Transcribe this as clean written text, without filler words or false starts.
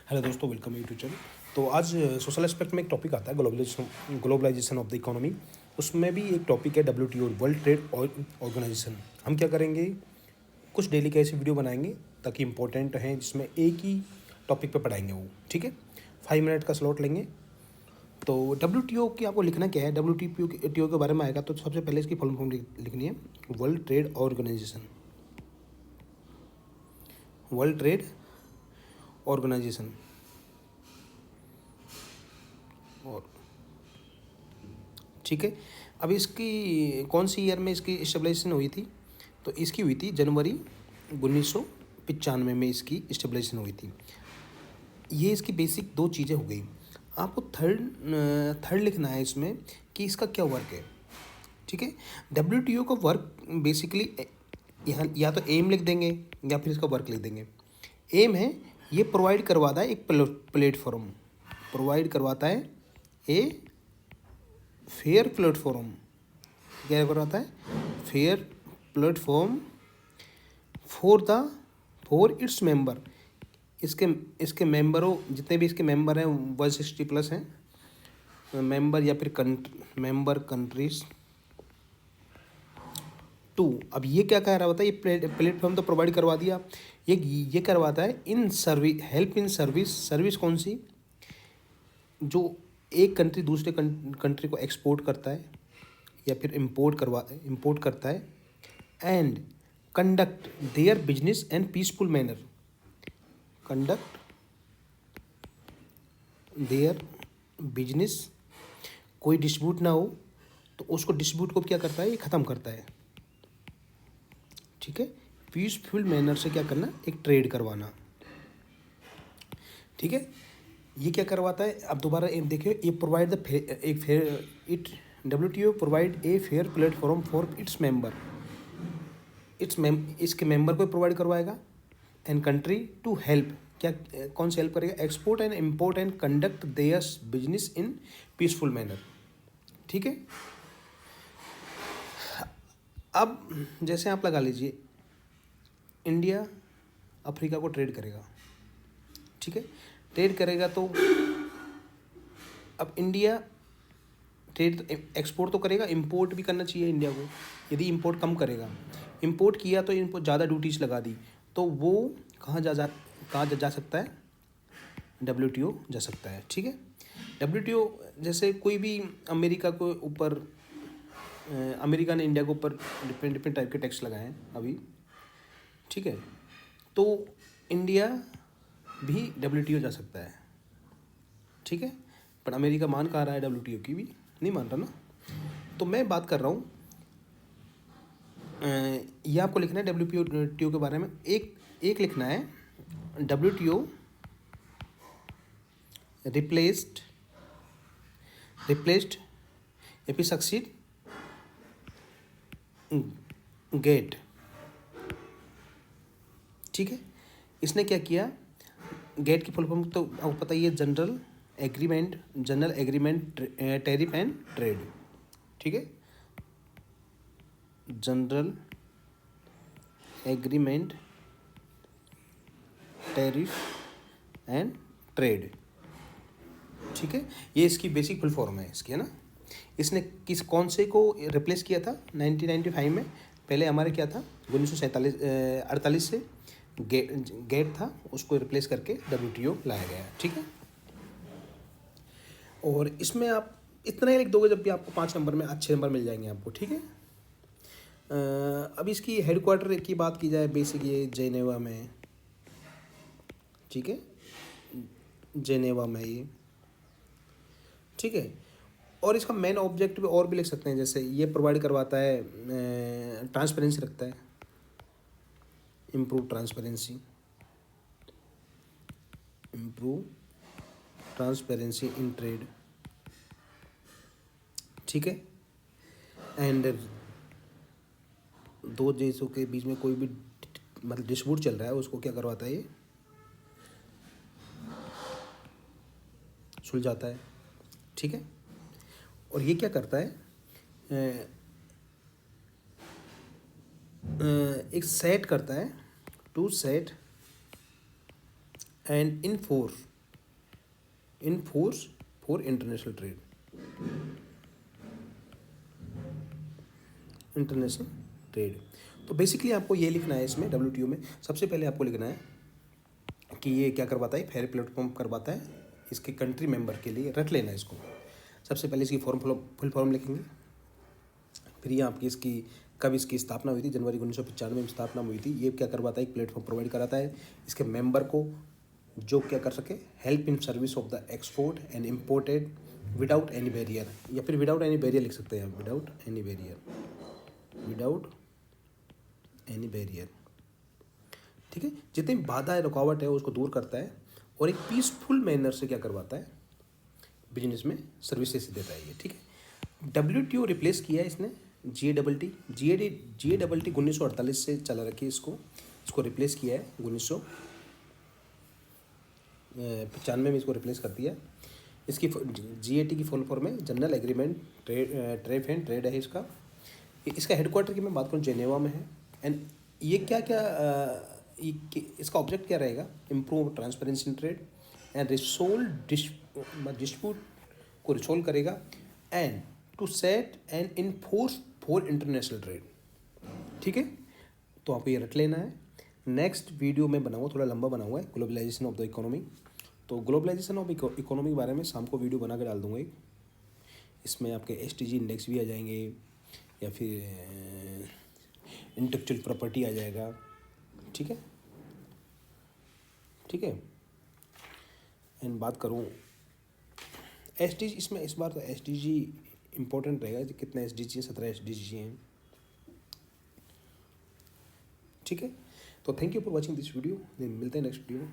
Hello दोस्तों, welcome YouTube channel. तो आज सोशल एस्पेक्ट में एक टॉपिक आता है, ग्लोबलाइजेशन ऑफ द इकोनॉमी। उसमें भी एक टॉपिक है WTO, वर्ल्ड ट्रेड ऑर्गेनाइजेशन। हम क्या करेंगे, कुछ डेली का ऐसी वीडियो बनाएंगे ताकि इंपॉर्टेंट हैं, जिसमें एक ही टॉपिक पे पढ़ाएंगे वो। ठीक है, 5 मिनट का स्लॉट लेंगे। तो WTO की आपको लिखना क्या है, WTO के बारे में आएगा तो सबसे पहले इसकी फुल फॉर्म लिखनी है, world trade organisation. World trade organisation. और ठीक है, अब इसकी कौन सी ईयर में इसकी इस्टेब्लिशन हुई थी, तो इसकी हुई थी जनवरी 1995 में इसकी इस्टेब्लिशन हुई थी। ये इसकी बेसिक दो चीज़ें हो गई। आपको थर्ड लिखना है इसमें कि इसका क्या वर्क है। ठीक है, WTO का वर्क बेसिकली यहाँ या तो एम लिख देंगे या फिर इसका वर्क लिख देंगे। एम है, ये प्रोवाइड करवाता है एक प्लेटफॉर्म, प्रोवाइड करवाता है ए फेयर प्लेटफॉर्म। क्या करवाता है, fair platform for its member. इसके इसके मेंबरों, जितने भी इसके मेंबर हैं 160+ हैं मेंबर, या फिर मेंबर कंट्रीज टू। अब ये क्या कह रहा होता है, ये प्लेटफॉर्म तो प्रोवाइड करवा दिया, ये करवाता है in service, help in service. Service कौन सी, जो एक कंट्री दूसरे कंट्री को एक्सपोर्ट करता है या फिर इंपोर्ट करता है, and conduct their business and peaceful manner. Conduct their business, कोई डिस्प्यूट ना हो तो उसको, डिस्प्यूट को क्या करता है, ये ख़त्म करता है। ठीक है, पीसफुल मैनर से क्या करना, एक ट्रेड करवाना। ठीक है, ये क्या करवाता है, अब दोबारा देखिए, ये प्रोवाइड द एक fair it WTO provide a fair platform for its member. इसके मेंबर को प्रोवाइड करवाएगा, एंड कंट्री टू हेल्प, क्या कौन से हेल्प करेगा, export and import and conduct theirs business in peaceful manner. ठीक है, अब जैसे आप लगा लीजिए, इंडिया अफ्रीका को ट्रेड करेगा। ठीक है, ट्रेड करेगा तो अब इंडिया ट्रेड, एक्सपोर्ट तो करेगा, इंपोर्ट भी करना चाहिए इंडिया को। यदि इंपोर्ट कम करेगा, इंपोर्ट किया तो इनको ज़्यादा ड्यूटीज लगा दी, तो वो कहाँ जा सकता है, WTO जा सकता है। ठीक है, WTO जैसे कोई भी अमेरिका को ऊपर, अमेरिका ने इंडिया के ऊपर डिफरेंट टाइप के टैक्स लगाए हैं अभी। ठीक है, तो इंडिया भी WTO जा सकता है। ठीक है, पर अमेरिका मान कहाँ रहा है, WTO की भी नहीं मान रहा ना। तो मैं बात कर रहा हूँ, ये आपको लिखना है WTO के बारे में। एक लिखना है, WTO रिप्लेस्ड या फिर सक्सीड गेट। ठीक है, इसने क्या किया, गेट की फुल फॉर्म तो आपको पता ही है, general agreement tariff and trade. ठीक है, general agreement tariff and trade. ठीक है, ये इसकी बेसिक फुल फॉर्म है इसकी, है ना। इसने कौन से को रिप्लेस किया था 1995 में। पहले हमारे क्या था, 1948 से गेट था, उसको रिप्लेस करके WTO लाया गया। ठीक है, और इसमें आप इतना ही लिख दोगे, जब भी आपको 5 नंबर में अच्छे नंबर मिल जाएंगे आपको। ठीक है, अब इसकी हेडक्वार्टर की बात की जाए, बेसिक ये जेनेवा में। ठीक है, जेनेवा में ये। ठीक है, और इसका मेन ऑब्जेक्टिव और भी लिख सकते हैं, जैसे ये प्रोवाइड करवाता है, ट्रांसपेरेंसी रखता है, इम्प्रूव ट्रांसपेरेंसी इन ट्रेड। ठीक है, एंड दो देशों के बीच में कोई भी मतलब डिस्प्यूट चल रहा है, उसको क्या करवाता है, ये सुलझाता है। ठीक है, और ये क्या करता है, एक सेट करता है, to set and enforce in force for international trade, international trade. तो बेसिकली आपको ये लिखना है इसमें WTO में, सबसे पहले आपको लिखना है कि ये क्या करवाता है, फेयर प्लेटफॉर्म करवाता है इसके कंट्री मेंबर के लिए, रट लेना है इसको। सबसे पहले इसकी फुल फॉर्म लिखेंगे, फिर ये आपकी इसकी कब इसकी स्थापना हुई थी, जनवरी 1995 में स्थापना हुई थी। ये क्या करवाता है, एक प्लेटफॉर्म प्रोवाइड कराता है इसके मेंबर को, जो क्या कर सके, help in service of the export and imported without any barrier, या फिर विदाउट एनी बैरियर लिख सकते हैं, without any barrier, without any barrier. ठीक है, जितनी बाधा है, रुकावट है, उसको दूर करता है और एक पीसफुल मैनर से क्या करवाता है, बिजनेस में सर्विसेज देता है ये। ठीक है, WTO रिप्लेस किया है इसने GATT 1948 से चला रखी है, इसको रिप्लेस किया है 1995 में, इसको रिप्लेस कर दिया। इसकी GATT की फुल फॉर्म है general agreement trade and trade है इसका। इसका हेडक्वार्टर की मैं बात करूँ जेनेवा में है। एंड ये क्या क्या इसका ऑब्जेक्ट क्या रहेगा, improve transparency in trade and resolve dispute को रिसोल्व करेगा and to set and enforce for international trade. ठीक है, तो आपको ये रट लेना है। नेक्स्ट वीडियो में बनाऊँगा, थोड़ा लंबा बना हुआ है, ग्लोबलाइजेशन ऑफ द इकोनॉमी। तो ग्लोबलाइजेशन ऑफ इकोनॉमी के बारे में शाम को वीडियो बना के डाल दूंगा एक। इसमें आपके SDG इंडेक्स भी आ जाएंगे, या फिर इंटेलेक्चुअल प्रॉपर्टी आ जाएगा। ठीक है, ठीक है। एंड बात करूँ SDG, इसमें इस बार तो SDG इम्पोर्टेंट रहेगा, कितने SDG हैं, 17 SDG हैं। ठीक है, तो thank you for watching this video, मिलते हैं नेक्स्ट वीडियो में।